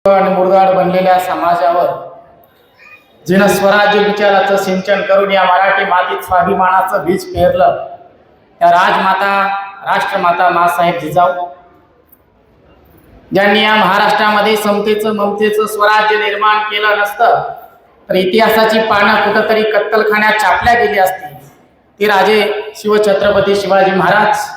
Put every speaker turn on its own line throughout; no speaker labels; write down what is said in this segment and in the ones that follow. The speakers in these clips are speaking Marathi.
आणि मुरदाड बनलेल्या समाजावर जिनं स्वराज्य विचाराचं सिंचन करून या मराठी मातीत स्वाभिमानाचं बीज पेरलं त्या राजमाता राष्ट्रमाता माँसाहेब जिजाऊ ज्यांनी या महाराष्ट्रामध्ये समतेचं ममतेचं स्वराज्य निर्माण केलं नसतं तर इतिहासाची पानं कुठंतरी कत्तलखान्यात छापल्या गेली असती। ते राजे शिवछत्रपती शिवाजी महाराज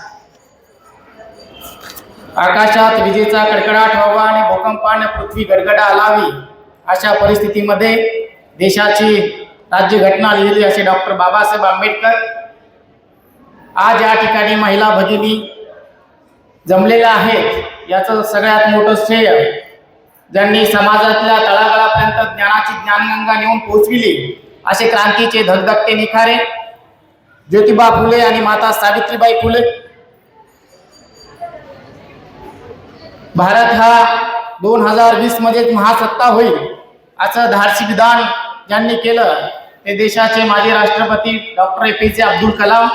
आकाशात विजेचा कडकडाट व्हावा आणि भूकंपाने पृथ्वी गडगडा लावी अशा परिस्थितीमध्ये देशाची राज्यघटना लिहिली असे डॉक्टर बाबासाहेब आंबेडकर आज या ठिकाणी महिला भगिनी जमलेल्या आहेत। याचं सगळ्यात मोठं श्रेय ज्यांनी समाजातल्या तळागाळापर्यंत ज्ञानाची ज्ञानगंगा नेऊन पोहोचविली असे क्रांतीचे धगधगते निखारे ज्योतिबा फुले आणि माता सावित्रीबाई फुले। भारत हा 2020 मध्ये महासत्ता होईल असं धाडसी विधान ज्यांनी केलं ते देशाचे माजी राष्ट्रपती डॉक्टर APJ अब्दुल कलाम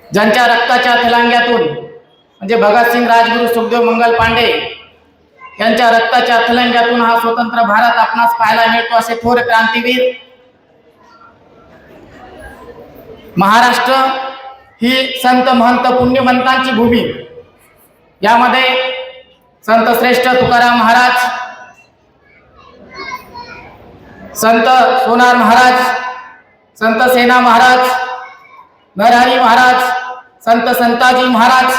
ज्यांच्या रक्ताच्या थलांग्यातून म्हणजे भगतसिंग राजगुरू सुखदेव मंगल पांडे यांच्या रक्ताच्या थलांग्यातून हा स्वतंत्र भारत आपणास पाहायला मिळतो असे थोर क्रांतीवीर। महाराष्ट्र ही संत महंत पुण्यवंतांची भूमी। यामध्ये संत श्रेष्ठ तुकाराम महाराज, संत सोनार महाराज, संत सेना महाराज, नरहरी महाराज, संत संताजी महाराज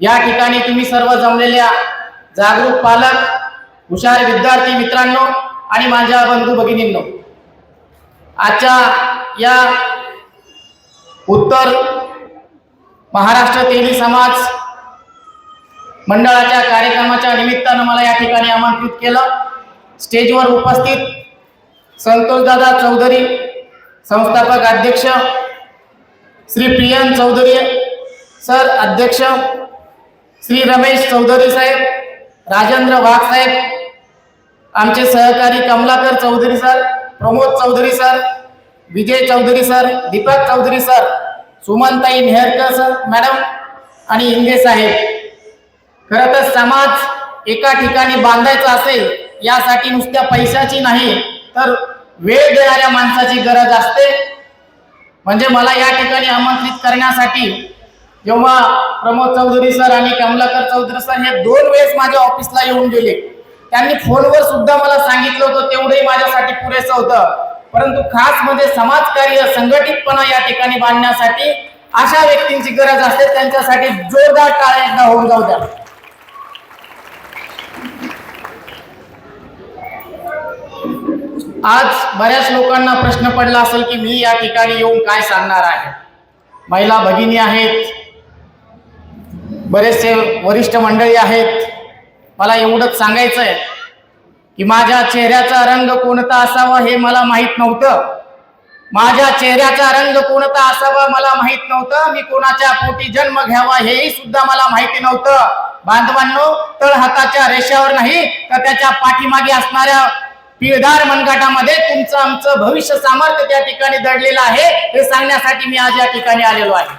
या ठिकाणी तुम्ही सर्व जमलेल्या जागरूक पालक, हुशार विद्यार्थी मित्रांनो आणि माझ्या बंधू भगिनींनो, आजच्या या उत्तर महाराष्ट्र तेली समाज मंडळाच्या कार्यक्रमाच्या निमित्तानं मला या ठिकाणी आमंत्रित केलं। स्टेजवर उपस्थित संतोषदादा चौधरी संस्थापक अध्यक्ष, श्री प्रियन चौधरी सर अध्यक्ष, श्री रमेश चौधरी साहेब, राजेंद्र वाघ साहेब, आमचे सहकारी कमलाकर चौधरी सर, प्रमोद चौधरी सर, विजय चौधरी सर, दीपक चौधरी सर, सुमनताई नेहरकर सर मॅडम आणि इंगे साहेब। खरं तर समाज एका ठिकाणी बांधायचा असेल यासाठी नुसत्या पैशाची नाही तर वेळ देणाऱ्या माणसाची गरज असते। म्हणजे मला या ठिकाणी आमंत्रित करण्यासाठी जेव्हा प्रमोद चौधरी सर आणि कमलाकर चौधरी सर हे 2 वेळेस माझ्या ऑफिसला येऊन गेले, त्यांनी फोनवर सुद्धा मला सांगितलं होतं तेवढंही माझ्यासाठी पुरेसं होतं। परंतु खास म्हणजे समाजकार्य संघटितपणा या ठिकाणी बांधण्यासाठी अशा व्यक्तींची गरज असते, त्यांच्यासाठी जोरदार टाळ्या एकदा होऊन जाऊ द्या। आज बऱ्याच लोकांना प्रश्न पडला असेल की मी या ठिकाणी येऊन काय सांगणार आहे। महिला भगिनी आहेत, बरेचसे वरिष्ठ मंडळी आहेत। मला एवढंच सांगायचं आहे की माझ्या चेहऱ्याचा रंग कोणता असावा हे मला माहित नव्हतं। माझ्या चेहऱ्याचा रंग कोणता असावा मला माहित नव्हतं। मी कोणाच्या पोटी जन्म घ्यावा हेही सुद्धा मला माहिती नव्हतं। बांधवांनो, तळहाताच्या रेषावर नाही तर त्याच्या पाठीमागे असणाऱ्या पिळदार मनगटामध्ये तुमचं आमचं भविष्य सामर्थ्य त्या ठिकाणी दडलेलं आहे हे सांगण्यासाठी मी आज या ठिकाणी आलेलो आहे।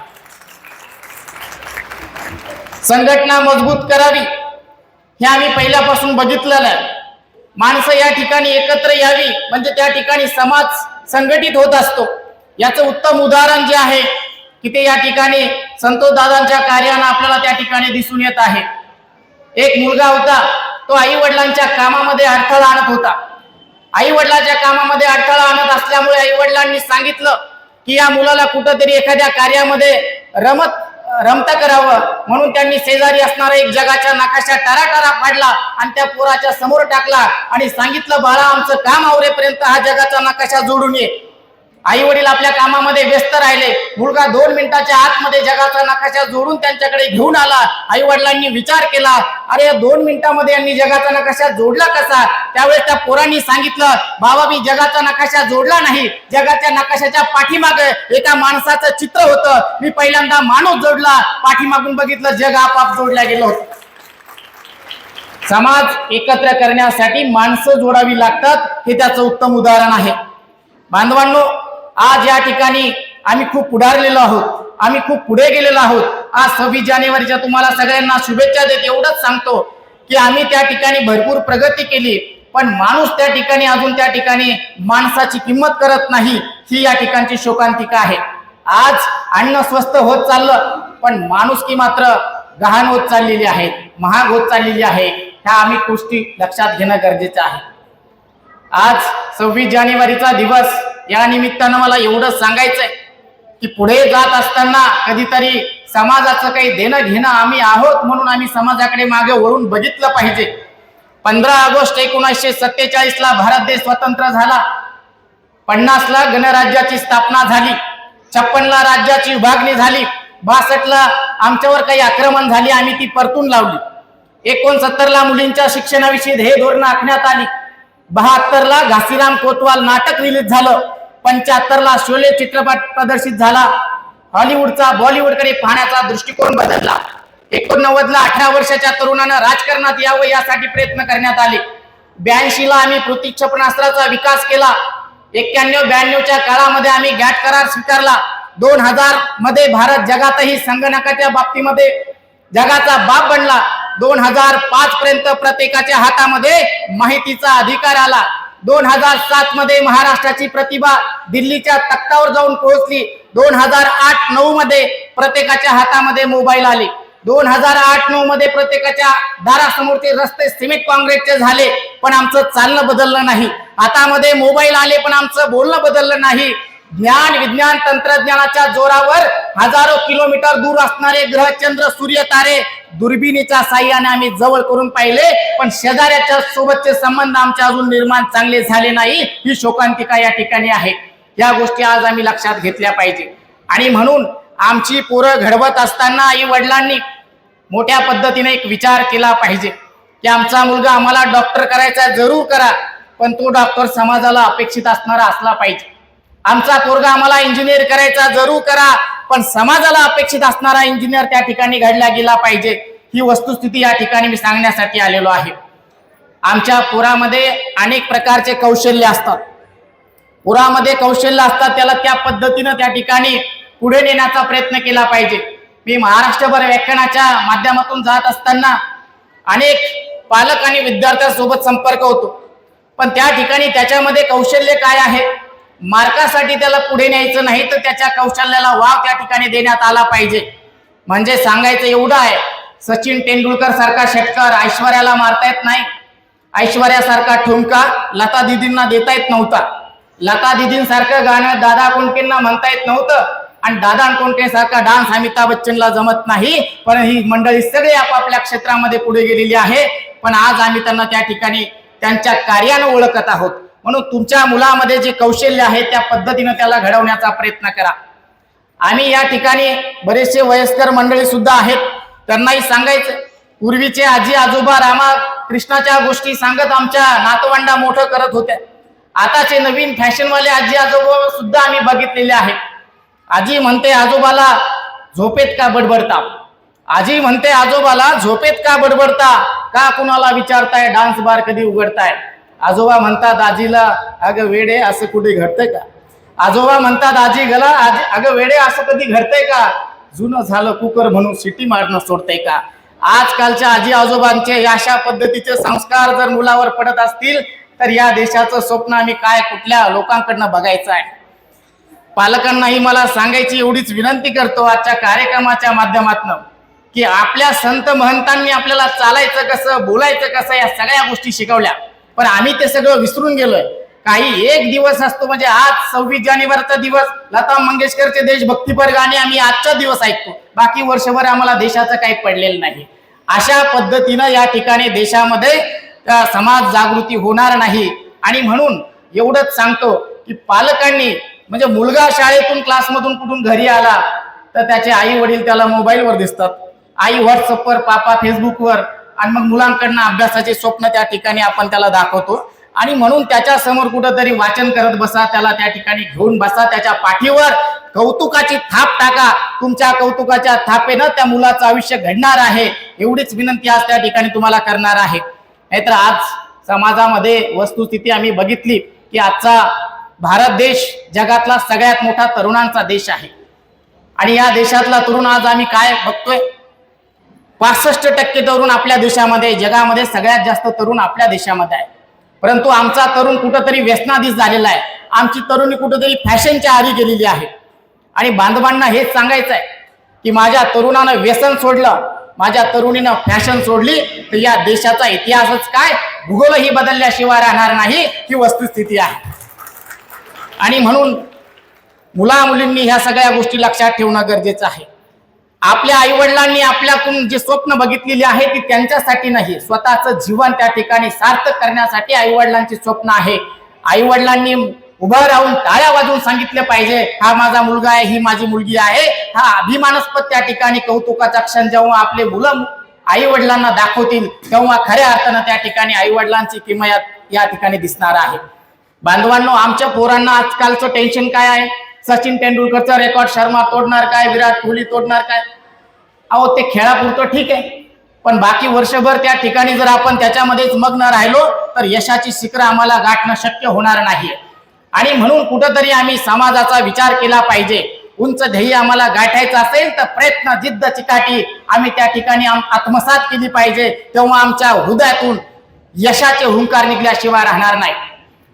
संघटना मजबूत करावी हे आम्ही पहिल्यापासून बघितलेलं आहे। माणसं या ठिकाणी एकत्र यावी म्हणजे त्या ठिकाणी समाज संघटित होत असतो। याचं उत्तम उदाहरण जे आहे की ते या ठिकाणी संतोष दादांच्या कार्यानं आपल्याला त्या ठिकाणी दिसून येत आहे। एक मुलगा होता, तो आई वडिलांच्या कामामध्ये अडथळा आणत होता। आई वडिलांच्या कामामध्ये अडथळा आणत असल्यामुळे आई वडिलांनी सांगितलं की या मुलाला कुठंतरी एखाद्या कार्यामध्ये रमत करावं, म्हणून त्यांनी शेजारी असणारा एक जगाचा नकाशा टाराटारा फाडला आणि त्या पोराच्या समोर टाकला आणि सांगितलं, बाळा आमचं काम आवरेपर्यंत हा जगाचा नकाशा जोडून ये। आई वडील आपल्या कामामध्ये व्यस्त राहिले। मुलगा 2 मिनिटाच्या आतमध्ये जगाचा नकाशा जोडून त्यांच्याकडे घेऊन आला। आई वडिलांनी विचार केला, अरे या 2 मिनिटांमध्ये यांनी जगाचा नकाशा जोडला कसा? त्यावेळेस त्या पोरांनी सांगितलं, बाबा मी जगाचा नकाशा जोडला नाही, जगाच्या नकाशाच्या पाठीमागे एका माणसाचं चित्र होतं। मी पहिल्यांदा माणूस जोडला, पाठीमागून बघितलं जग आपाप जोडल्या गेलं होतं। समाज एकत्र करण्यासाठी माणसं जोडावी लागतात हे त्याचं उत्तम उदाहरण आहे। बांधवांनो, आज या ठिकाणी आम्ही खूप पुढारलेलो आहोत, आम्ही खूप पुढे गेलेलो आहोत। आज 26 जानेवारीच्या तुम्हाला सगळ्यांना शुभेच्छा देत एवढंच सांगतो की आम्ही त्या ठिकाणी भरपूर प्रगती केली, पण माणूस त्या ठिकाणी अजून त्या ठिकाणी माणसाची किंमत करत नाही, ही या ठिकाणची शोकांतिका आहे. आज अन्न स्वस्त होत चाललं, पण माणुसकी मात्र गहाण होत चाललेली आहे, महाग होत चाललेली आहे. ह्या आम्ही गोष्टी लक्षात घेणं गरजेचं आहे. आज 26 जानेवारीचा दिवस या निमित्तानं मला एवढंच सांगायचंय की पुढे जात असताना कधीतरी समाजाचं काही देणं घेणं आम्ही आहोत म्हणून आम्ही समाजाकडे मागे वळून बघितलं पाहिजे. 15 ऑगस्ट 1947 ला भारत देश स्वतंत्र झाला. 50 ला गणराज्याची स्थापना झाली. 56 ला राज्याची विभागणी झाली. 62 ला आमच्यावर काही आक्रमण झाली, आम्ही ती परतून लावली. 69 ला मुलींच्या शिक्षणाविषयी ध्येय धोरण आखण्यात आली. 72 ला घासीराम कोतवाल नाटक रिलीज झालं. 75 ला शोले चित्रपट प्रदर्शित झाला. हॉलिवूडचा बॉलिवूडकडे पाहण्याचा दृष्टिकोन बदलला. 89 ला 18 वर्षाच्या तरुणानं राजकारणात यावं यासाठी प्रयत्न करण्यात आले. 82 ला आम्ही पृथ्वी क्षेपणास्त्राचा विकास केला. 91-92च्या काळामध्ये आम्ही गॅट करार स्वीकारला. 2000 मध्ये भारत जगातही संगणकाच्या बाबतीमध्ये जगाचा बाप बनला. 2005 पर्यंत प्रत्येकाच्या हातामध्ये माहितीचा अधिकार आला. 2007 मध्ये महाराष्ट्राची प्रतिभा दिल्लीच्या तख्तावर जाऊन पोहोचली. 2008-9 मध्ये प्रत्येकाच्या हातामध्ये मोबाईल आले. 2008-9 मध्ये प्रत्येकाच्या दारासमोरचे रस्ते सिमेंट काँक्रीटचे झाले, पण आमचं चालणं बदललं नाही. हातामध्ये मोबाईल आले, पण आमचं बोलणं बदललं नाही. ज्ञान विज्ञान तंत्रज्ञानाच्या जोरावर हजारो किलोमीटर दूर असणारे ग्रह, चंद्र, सूर्य, तारे दुर्बिणीच्या साह्याने आम्ही जवळ करून पाहिले, पण शेजाऱ्याच्या सोबतचे संबंध आमच्या अजून निर्माण चांगले झाले नाही. ही शोकांतिका या ठिकाणी आहे. या गोष्टी आज आम्ही लक्षात घेतल्या पाहिजे. आणि म्हणून आमची पोरं घडवत असताना आई वडिलांनी मोठ्या पद्धतीने एक विचार केला पाहिजे की आमचा मुलगा आम्हाला डॉक्टर करायचा जरूर करा, पण तो डॉक्टर समाजाला अपेक्षित असणारा असला पाहिजे. आमचा पोरगा आम्हाला इंजिनियर करायचा जरूर करा, पण समाजाला अपेक्षित असणारा इंजिनियर त्या ठिकाणी घडला गेला पाहिजे. ही वस्तुस्थिती या ठिकाणी मी सांगण्यासाठी आलेलो आहे. आमच्या पोरामध्ये अनेक प्रकारचे कौशल्य असतात. पोरामध्ये कौशल्य असतात, त्याला त्या पद्धतीनं त्या ठिकाणी पुढे नेण्याचा प्रयत्न केला पाहिजे. मी महाराष्ट्रभर व्याख्यानाच्या माध्यमातून जात असताना अनेक पालक आणि विद्यार्थ्यांसोबत संपर्क होतो, पण त्या ठिकाणी त्याच्यामध्ये कौशल्य काय आहे, मार्कासाठी त्याला पुढे न्यायचं नाही, तर त्याच्या कौशल्याला वाव त्या ठिकाणी देण्यात आला पाहिजे. म्हणजे सांगायचं एवढं आहे, सचिन तेंडुलकर सारखा षटकार ऐश्वर्याला मारता येत नाही. ऐश्वर्यासारखा ठुमका लता दिदींना देता येत नव्हता. लता दिदींसारखं गाणं दादा कोंडकेंना म्हणता येत नव्हतं, आणि दादा कोंडके सारखा डान्स अमिताभ बच्चनला जमत नाही. पण ही मंडळी सगळे आपापल्या क्षेत्रामध्ये पुढे गेलेली आहे, पण आज आम्ही त्यांना त्या ठिकाणी त्यांच्या कार्यानं ओळखत आहोत. म्हणून तुमच्या मुलामध्ये जे कौशल्य आहे त्या पद्धतीने त्याला घडवण्याचा प्रयत्न करा. आम्ही या ठिकाणी बरेचसे वयस्कर मंडळी सुद्धा आहेत, त्यांनाही सांगायचं, पूर्वीचे आजी आजोबा रामा कृष्णाच्या गोष्टी सांगत आमच्या नातवंडा मोठं करत होत्या. आताचे नवीन फॅशनवाले आजी आजोबा सुद्धा आम्ही बघितलेले आहेत. आजी म्हणते आजोबाला झोपेत का बडबडता, आजी म्हणते आजोबाला झोपेत का बडबडता, का कुणाला विचारताय, डान्स बार कधी उघडताय. आजोबा म्हणतात आजीला, अगं वेडे असं कुठे घडतंय का. आजोबा म्हणतात आजी गला, अगं वेडे असं कधी घडतंय का, जुनं झालं कुकर म्हणून शिटी मारणं सोडतंय का. आजकालच्या आजी आजोबांचे अशा पद्धतीचे संस्कार जर मुलावर पडत असतील तर या देशाचं स्वप्न आम्ही काय कुठल्या लोकांकडनं बघायचं आहे. पालकांनाही मला सांगायची एवढीच विनंती करतो आजच्या कार्यक्रमाच्या माध्यमातून की आपल्या संत महंतांनी आपल्याला चालायचं कसं, बोलायचं कसं, या सगळ्या गोष्टी शिकवल्या, पण आम्ही ते सगळं विसरून गेलोय. काही एक दिवस असतो, म्हणजे आज 26 जानेवारीचा दिवस, लता मंगेशकरचे देशभक्तीपर गाणे आम्ही आजचा दिवस ऐकतो, बाकी वर्षभर आम्हाला देशाचं काही पडलेलं नाही. अशा पद्धतीनं या ठिकाणी देशामध्ये समाज जागृती होणार नाही. आणि म्हणून एवढंच सांगतो की पालकांनी, म्हणजे मुलगा शाळेतून क्लासमधून कुठून घरी आला तर त्याचे आई वडील त्याला मोबाईलवर दिसतात, आई व्हॉट्सअपवर, पापा फेसबुकवर, आणि मग मुलांकडनं अभ्यासाचे स्वप्न त्या ठिकाणी आपण त्याला दाखवतो. आणि म्हणून त्याच्या समोर कुठंतरी वाचन करत बसा, त्याला त्या ठिकाणी घेऊन बसा, त्याच्या पाठीवर कौतुकाची थाप टाका. तुमच्या कौतुकाच्या थापेनं त्या मुलाचं आयुष्य घडणार आहे. एवढीच विनंती आज त्या ठिकाणी तुम्हाला करणार आहे. नाहीतर आज समाजामध्ये वस्तुस्थिती आम्ही बघितली की आजचा भारत देश जगातला सगळ्यात मोठा तरुणांचा देश आहे. आणि या देशातला तरुण आज आम्ही काय बघतोय, 65% तरुण आपल्या देशामध्ये, जगामध्ये सगळ्यात जास्त तरुण आपल्या देशामध्ये आहे. परंतु आमचा तरुण कुठंतरी व्यसनाधीश झालेला आहे. आमची तरुणी कुठंतरी फॅशनच्या आहारी गेलेली आहे. आणि बांधवांना हेच सांगायचं आहे की माझ्या तरुणानं व्यसन सोडलं, माझ्या तरुणीनं फॅशन सोडली तर या देशाचा इतिहासच काय, भूगोलही बदलल्याशिवाय राहणार नाही, ही वस्तुस्थिती आहे. आणि म्हणून मुला मुलींनी ह्या सगळ्या गोष्टी लक्षात ठेवणं गरजेचं आहे. आपल्या आईवडिलांनी आपल्याकडून जे स्वप्न बघितलेली आहे ती त्यांच्यासाठी नाही, स्वतःचं जीवन त्या ठिकाणी सार्थक करण्यासाठी आईवडिलांची स्वप्न आहे. आईवडिलांनी उभं राहून टाळ्या वाजवून सांगितले पाहिजे, हा माझा मुलगा आहे, ही माझी मुलगी आहे. हा अभिमानास्पद त्या ठिकाणी कौतुकाचा क्षण जेव्हा आपले मुलं आई वडिलांना दाखवतील तेव्हा खऱ्या अर्थानं त्या ठिकाणी आई वडिलांची किंमत या ठिकाणी दिसणार आहे. बांधवांनो, आमच्या पोरांना आजकालचं टेन्शन काय आहे, सचिन तेंडुलकरचा रेकॉर्ड शर्मा तोडणार काय, विराट कोहली तोडणार काय. अहो ते खेळापुरतं ठीक आहे, पण बाकी वर्षभर त्या ठिकाणी जर आपण त्याच्यामध्येच मग्न राहिलो तर यशाची शिखरं आम्हाला गाठणं शक्य होणार नाही. आणि म्हणून कुठंतरी आम्ही समाजाचा विचार केला पाहिजे. उंच ध्येय आम्हाला गाठायचं असेल तर प्रयत्न, जिद्द, चिकाटी आम्ही त्या ठिकाणी आत्मसात केली पाहिजे. तेव्हा आमच्या हृदयातून यशाचे हुंकार निघल्याशिवाय राहणार नाही.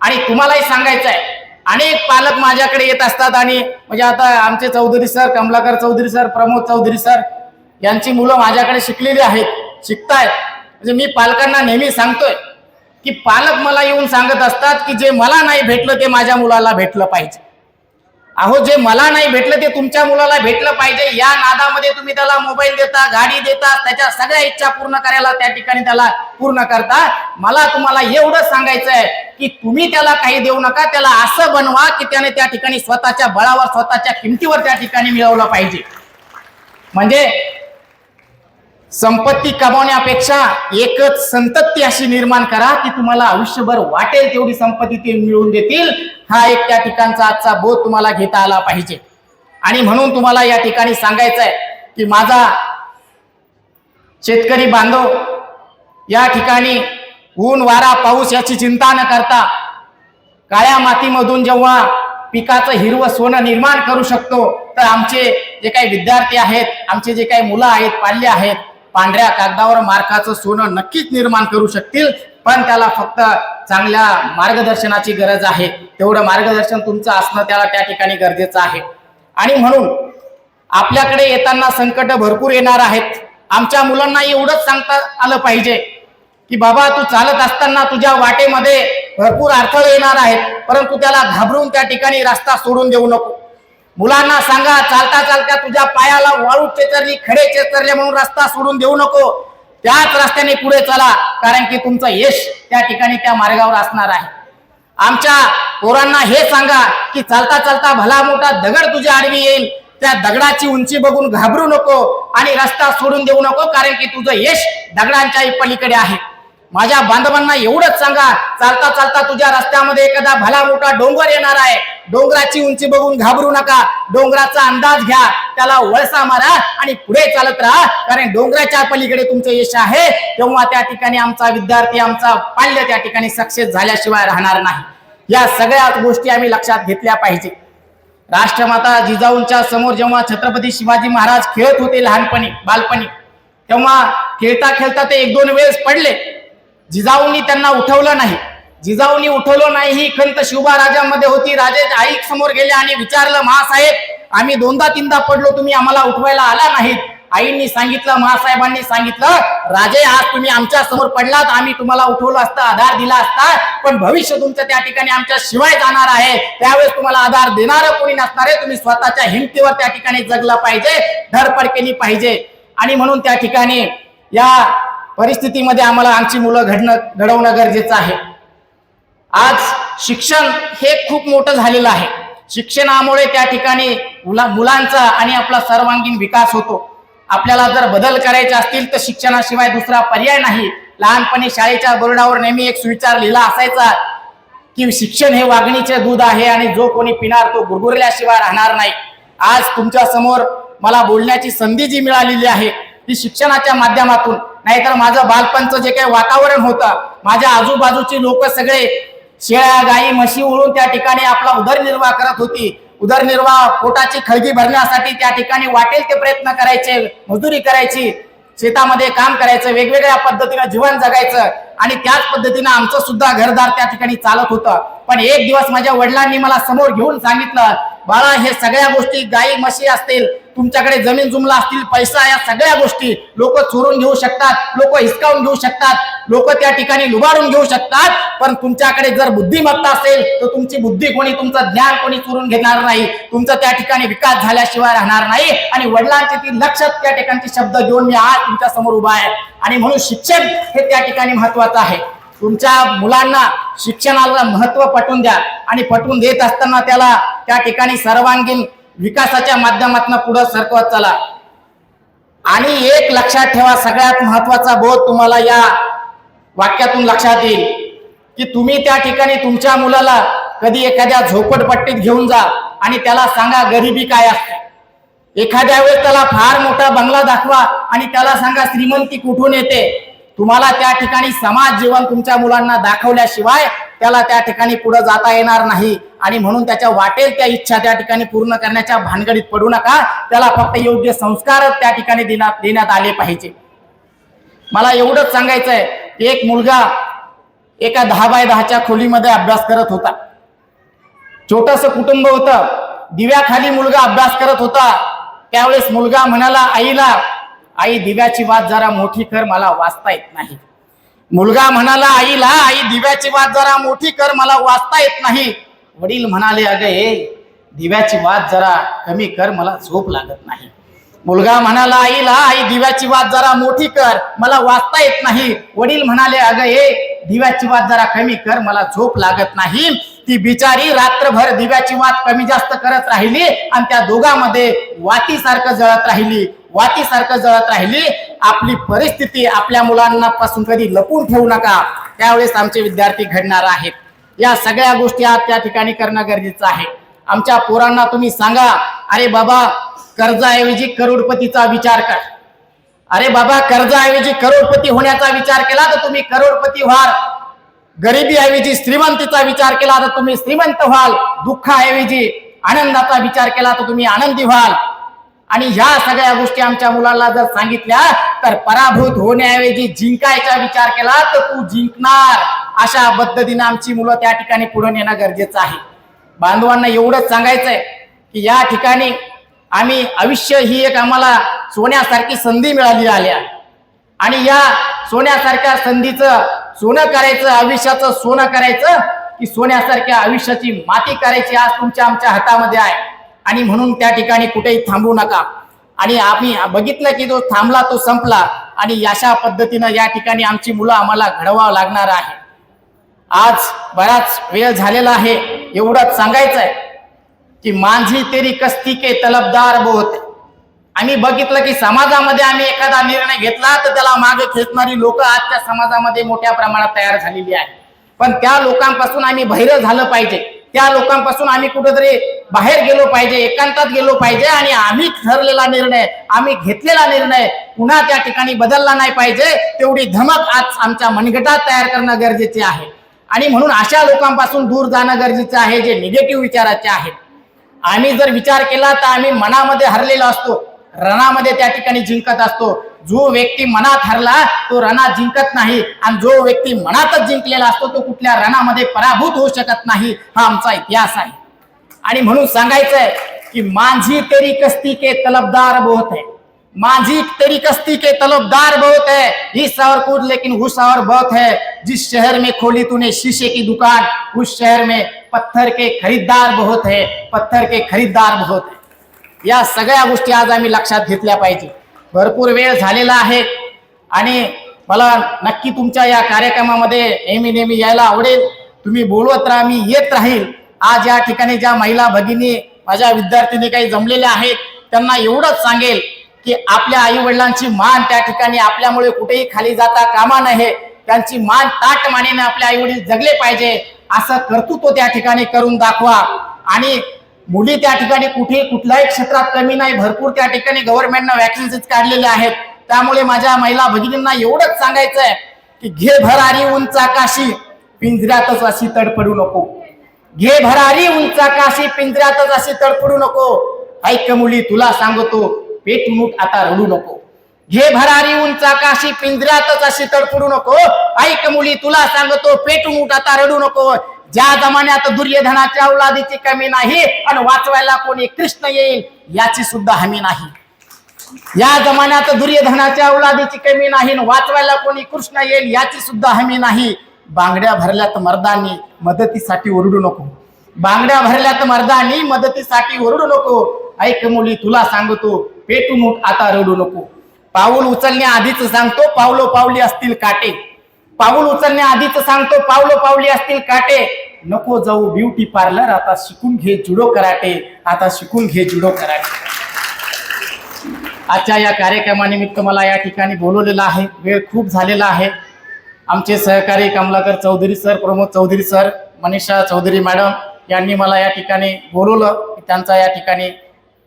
आणि तुम्हालाही सांगायचं आहे, अनेक पालक माझ्याकडे येत असतात आणि म्हणजे आता आमचे Chaudhari sir, Kamalakar Chaudhari sir, Pramod Chaudhari sir यांची मुलं माझ्याकडे शिकलेली आहेत, शिकतायत. म्हणजे मी पालकांना नेहमी सांगतोय की पालक मला येऊन सांगत असतात की जे मला नाही भेटलं ते माझ्या मुलाला भेटलं पाहिजे. अहो जे मला नाही भेटलं ते तुमच्या मुलाला भेटलं पाहिजे. या नादामध्ये तुम्ही त्याला मोबाईल देता, गाडी देता, त्याच्या सगळ्या इच्छा पूर्ण करायला त्या ठिकाणी त्याला पूर्ण करता. मला तुम्हाला एवढं सांगायचं आहे की तुम्ही त्याला काही देऊ नका, त्याला असं बनवा की त्याने त्या ठिकाणी स्वतःच्या बळावर, स्वतःच्या किमतीवर त्या ठिकाणी मिळवलं पाहिजे. म्हणजे संपत्ती कमावण्यापेक्षा एकच संतती अशी निर्माण करा की तुम्हाला आयुष्यभर वाटेल तेवढी संपत्ती ते मिळवून देतील. हा एक त्या ठिकाणचा आजचा बोध तुम्हाला घेता आला पाहिजे. आणि म्हणून तुम्हाला या ठिकाणी सांगायचं आहे की माझा शेतकरी बांधव या ठिकाणी ऊन, वारा, पाऊस याची चिंता न करता काळ्या मातीमधून जेव्हा पिकाचं हिरवं सोनं निर्माण करू शकतो तर आमचे जे काही विद्यार्थी आहेत, आमचे जे काही मुलं आहेत, पाल्य आहेत, पांढऱ्या कागदावर मार्काचं सोनं नक्कीच निर्माण करू शकतील. पण त्याला फक्त चांगल्या मार्गदर्शनाची गरज आहे. तेवढं मार्गदर्शन तुमचं असणं त्याला त्या ठिकाणी गरजेचं आहे. आणि म्हणून आपल्याकडे येताना संकट भरपूर येणार आहेत. आमच्या मुलांना एवढंच सांगता आलं पाहिजे की बाबा तू चालत असताना तुझ्या वाटेमध्ये भरपूर अडथळे येणार आहेत, परंतु त्याला घाबरून त्या ठिकाणी रस्ता सोडून देऊ नको. मुलांना सांगा, चालता चालता तुझ्या पायाला वाळू चेचरली, खडे चेचरले म्हणून रस्ता सोडून देऊ नको. त्याच रस्त्याने पुढे चला, कारण की तुमचं यश त्या ठिकाणी त्या मार्गावर असणार आहे. आमच्या पोरांना हे सांगा की चालता चालता भला मोठा दगड तुझ्या आडवी येईल, त्या दगडाची उंची बघून घाबरू नको आणि रस्ता सोडून देऊ नको, कारण की तुझं यश दगडांच्या पलीकडे आहे. माझ्या बांधवांना एवढंच सांगा, चालता चालता तुझ्या रस्त्यामध्ये एखादा भला मोठा डोंगर येणार आहे, डोंगराची उंची बघून घाबरू नका, डोंगराचा अंदाज घ्या, त्याला वळसा मारा आणि पुढे चालत राहा, कारण डोंगराच्या पलीकडे तुमचं यश आहे. तेव्हा त्या ठिकाणी आमचा विद्यार्थी, आमचा पाल्य त्या ठिकाणी सक्सेस झाल्याशिवाय राहणार नाही. या सगळ्या गोष्टी आम्ही लक्षात घेतल्या पाहिजे. राष्ट्रमाता जिजाऊंच्या समोर जेव्हा छत्रपती शिवाजी महाराज खेळत होते लहानपणी, बालपणी, तेव्हा खेळता खेळता ते 1-2 वेळेस पडले. जिजाऊंनी त्यांना उठवलं नाही. जिजाऊंनी उठवलं नाही ही खंत शिवबा राजांमध्ये होती. राजे आई समोर गेले आणि विचारलं, महासाहेब आम्ही 2दा-3दा पडलो, तुम्ही आम्हाला उठवायला आला नाहीत. आईंनी सांगितलं, महासाहेबांनी सांगितलं, राजे आज तुम्ही आमच्या समोर पडलात, आम्ही तुम्हाला उठवलं असतं, आधार दिला असता, पण भविष्य तुमचं त्या ठिकाणी आमच्या शिवाय जाणार आहे, त्यावेळेस तुम्हाला आधार देणारं कोणी नसणार आहे. तुम्ही स्वतःच्या हिमतीवर त्या ठिकाणी जगलं पाहिजे, धडपड केली पाहिजे. आणि म्हणून त्या ठिकाणी या परिस्थितीमध्ये आम्हाला आमची मुलं घडवणं गरजेचं आहे. आज शिक्षण हे खूप मोठं झालेलं आहे. शिक्षणामुळे त्या ठिकाणी मुलांचा आणि आपला सर्वांगीण विकास होतो. आपल्याला जर बदल करायचे असतील तर शिक्षणाशिवाय दुसरा पर्याय नाही. लहानपणी शाळेच्या बोर्डावर नेहमी एक सुविचार लिहिला असायचा की शिक्षण हे वाघिणीचे दूध आहे आणि जो कोणी पिणार तो गुरगुरल्याशिवाय राहणार नाही. आज तुमच्या समोर मला बोलण्याची संधी जी मिळालेली आहे ती शिक्षणाच्या माध्यमातून. नाहीतर माझं बालपणचं जे काही वातावरण होतं, माझ्या आजूबाजूची लोक सगळे शेळ्या, गाई, म्हशी उळून त्या ठिकाणी आपला उदरनिर्वाह करत होती. उदरनिर्वाह, पोटाची खळगी भरण्यासाठी त्या ठिकाणी वाटेल ते प्रयत्न करायचे, मजुरी करायची. शेतामध्ये काम करायचं, वेगवेगळ्या पद्धतीनं जीवन जगायचं आणि त्याच पद्धतीनं आमचं सुद्धा घरदार त्या ठिकाणी चालत होतं. पण एक दिवस माझ्या वडिलांनी मला समोर घेऊन सांगितलं, बाळा हे सगळ्या गोष्टी गाई म्हशी असतील, तुमच्याकडे जमीन जुमला असतील, पैसा, या सगळ्या गोष्टी लोक चोरून घेऊ शकतात, लोक हिसकावून घेऊ शकतात, लोक त्या ठिकाणी लुबाडून घेऊ शकतात, पण तुमच्याकडे जर बुद्धिमत्ता असेल तर तुमची बुद्धी कोणी, तुमचं ज्ञान कोणी चोरून घेणार नाही, तुमचा त्या ठिकाणी विकास झाल्याशिवाय राहणार नाही. आणि वडिलांची ती लक्षात त्या ठिकाणचे शब्द घेऊन मी आज तुमच्या समोर उभा आहे. आणि म्हणून शिक्षण हे त्या ठिकाणी महत्वाचं आहे. तुमच्या मुलांना शिक्षणाला महत्व पटवून द्या आणि पटवून देत असताना त्याला त्या ठिकाणी सर्वांगीण विकासाच्या माध्यमातून पुढे सरकवत चला. आणि एक लक्षात ठेवा, सगळ्यात महत्वाचा बोध तुम्हाला या वाक्यातून लक्षात येईल की तुम्ही त्या ठिकाणी तुमच्या मुलाला कधी एखाद्या झोपडपट्टीत घेऊन जा आणि त्याला सांगा गरिबी काय असते. एखाद्या वेळेस त्याला फार मोठा बंगला दाखवा आणि त्याला सांगा श्रीमंती कुठून येते. तुम्हाला त्या ठिकाणी समाज जीवन तुमच्या मुलांना दाखवल्याशिवाय त्याला त्या ठिकाणी पुढे जाता येणार नाही. आणि म्हणून त्याच्या वाटेल त्या इच्छा त्या ठिकाणी पूर्ण करण्याच्या भानगडीत पडू नका. त्याला फक्त योग्य संस्कार त्या ठिकाणी देण्यात आले पाहिजे. मला एवढंच सांगायचंय की एक मुलगा एका 10 बाय 10च्या खोलीमध्ये अभ्यास करत होता. छोटस कुटुंब होतं. दिव्याखाली मुलगा अभ्यास करत होता. त्यावेळेस मुलगा म्हणाला आईला, आई दिव्याची वात जरा मोठी कर, मला वाचता येत नाही. मुलगा म्हणाला आईला, आई दिव्याची वात जरा मोठी कर, मला वाचता येत नाही. वडील म्हणाले अगं हे दिव्याची वात जरा कमी कर, मला झोप लागत नाही. मुलगा म्हणाला आईला, आई दिव्याची वात जरा मोठी कर, मला वाचता येत नाही. वडील म्हणाले अगं हे दिव्याची वात जरा कमी कर, मला झोप लागत नाही. ती बिचारी रात्रभर दिव्याची वात कमी जास्त करत राहिली आणि त्या दोघांमध्ये वातीसारखं जळत राहिली. आपली परिस्थिती आपल्या मुलांना पासून कधी लपून ठेवू नका. त्यावेळेस आमचे विद्यार्थी घडणार आहेत. या सगळ्या गोष्टी आज त्या ठिकाणी करणं गरजेचं आहे. आमच्या पोरांना तुम्ही सांगा, अरे बाबा कर्जाऐवजी करोडपतीचा विचार कर. अरे बाबा कर्जाऐवजी करोडपती होण्याचा विचार केला तर तुम्ही करोडपती व्हाल. गरिबीऐवजी श्रीमंतीचा विचार केला तर तुम्ही श्रीमंत व्हाल. दुःखाऐवजी आनंदाचा विचार केला तर तुम्ही आनंदी व्हाल. आणि ह्या सगळ्या गोष्टी आमच्या मुलांना जर सांगितल्या तर पराभूत होण्याऐवजी जिंकायचा विचार केला तर तू जिंकणार. अशा पद्धतीने आमची मुलं त्या ठिकाणी पुढे नेणं गरजेचं आहे. बांधवांना एवढंच सांगायचंय की या ठिकाणी आम्ही आयुष्य ही एक आम्हाला सोन्यासारखी संधी मिळाली आहे आणि या सोन्यासारख्या संधीचं सोनं करायचं, आयुष्याचं सोनं करायचं की सोन्यासारख्या आयुष्याची माती करायची आज तुमच्या आमच्या हातामध्ये आहे. आणि म्हणून त्या ठिकाणी कुठेही थांबू नका. आणि आम्ही बघितलं की जो थांबला तो संपला. आणि अशा पद्धतीनं या ठिकाणी आमची मुलं आम्हाला घडवावं लागणार आहे. आज बराच वेळ झालेला आहे. एवढंच सांगायचंय की माझी तेरी कस्ती के तलबदार बहुत. आम्ही बघितलं की समाजामध्ये आम्ही एखादा निर्णय घेतला तर त्याला मागे खेचणारी लोक आजच्या समाजामध्ये मोठ्या प्रमाणात तयार झालेली आहेत. पण त्या लोकांपासून आम्ही बहिरं झालं पाहिजे. त्या लोकांपासून आम्ही कुठेतरी बाहेर गेलो पाहिजे, एकांतात गेलो पाहिजे आणि आम्ही ठरलेला निर्णय, आम्ही घेतलेला निर्णय पुन्हा त्या ठिकाणी बदलला नाही पाहिजे. तेवढी धमक आज आमच्या मनगटात तयार करणं गरजेचे आहे. आणि म्हणून अशा लोकांपासून दूर जाणं गरजेचं आहे जे निगेटिव्ह विचाराचे आहेत. आम्ही जर विचार केला तर आम्ही मनामध्ये हरलेलो असतो, रणामध्ये त्या ठिकाणी जिंकत असतो. जो व्यक्ती मनात हरला तो रणात जिंकत नाही आणि जो व्यक्ती मनातच जिंकलेला असतो तो कुठल्या रणामध्ये पराभूत होऊ शकत नाही. हा आमचा इतिहास आहे. आणि म्हणून सांगायचंय की माझी तेरी कस्ती के तलबदार बहुत है, माझी तेरी कस्ती के तलबदार बहुत है, इस और कूद लेकिन उस और बहुत है. जिस शहर में खोली तूने शीशे की दुकान उस शहर में पत्थर के खरीदार बहुत है, पत्थर के खरीदार बहुत है. या सगळ्या गोष्टी आज आम्ही लक्षात घेतल्या पाहिजे. भरपूर वेळ झालेला आहे आणि मला नक्की तुमच्या या कार्यक्रमामध्ये नेहमी यायला आवडेल. तुम्ही बोलवत राहा, मी येत राहील. आज या ठिकाणी ज्या महिला भगिनी माझ्या विद्यार्थिनी काही जमलेल्या आहेत त्यांना एवढंच सांगेल की आपल्या आई वडिलांची मान त्या ठिकाणी आपल्यामुळे कुठेही खाली जाता कामा नये. त्यांची मान ताट मानेने आपले आई वडील जगले पाहिजे असं कर्तृत्व त्या ठिकाणी करून दाखवा. आणि मुली त्या ठिकाणी कुठल्याही क्षेत्रात कमी नाही. भरपूर त्या ठिकाणी गव्हर्नमेंटनं वॅकन्सीज काढलेल्या आहेत. त्यामुळे माझ्या महिला भगिनींना एवढंच सांगायचंय की घे भरारी उंच आकाशी पिंजऱ्यातच अशी तडफडू नको. घे भरारी उंच आकाशी पिंजऱ्यातच अशी तडफडू नको. ऐक मुली तुला सांगतो पेट मुठ आता रडू नको. घे भरारी उंच आकाशी पिंजऱ्यातच अशी तडफडू नको. ऐक मुली तुला सांगतो पेटून उठ आता रडू नको. ज्या जमान्यात दुर्योधनाच्या औलादीची कमी नाही आणि वाचवायला कोणी कृष्ण येईल याची सुद्धा हमी नाही. या जमान्यात दुर्योधनाच्या औलादीची कमी नाही आणि वाचवायला कोणी कृष्ण येईल याची सुद्धा हमी नाही. बांगड्या भरल्यात मर्दांनी मदतीसाठी ओरडू नको. बांगड्या भरल्यात मर्दांनी मदतीसाठी ओरडू नको. ऐक मुली तुला सांगतो पेटून उठ आता रडू नको. पाऊल उचलण्या आधीच सांगतो पावलो पावली असतील काटे. पाऊल उचलण्या आधीच सांगतो पावलो पावली असतील काटे. नको जाऊ ब्युटी पार्लर आता शिकून घे जुडो कराटे. आता शिकून घे जुडो कराटे. आजच्या या कार्यक्रमानिमित्त मला या ठिकाणी बोलवलेलं आहे. वेळ खूप झालेला आहे. आमचे सहकारी Kamalakar Chaudhari sir, Pramod Chaudhari sir, Manisha Chaudhari madam यांनी मला या ठिकाणी बोलवलं. त्यांचा या ठिकाणी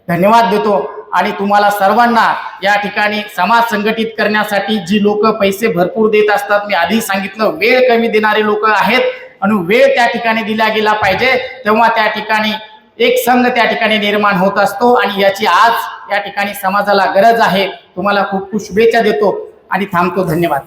धन्यवाद देतो. आणि तुम्हाला सर्वांना या ठिकाणी समाज संघटित करण्यासाठी जी लोक पैसे भरपूर देत असतात, मी आधी सांगितलं वेळ कमी देणारे लोक आहेत आणि वेळ त्या ठिकाणी दिला गेला पाहिजे, तेव्हा त्या ठिकाणी एक संघ त्या ठिकाणी निर्माण होत असतो आणि याची आज या ठिकाणी समाजाला गरज आहे. तुम्हाला खूप खूप शुभेच्छा देतो आणि थांबतो. धन्यवाद.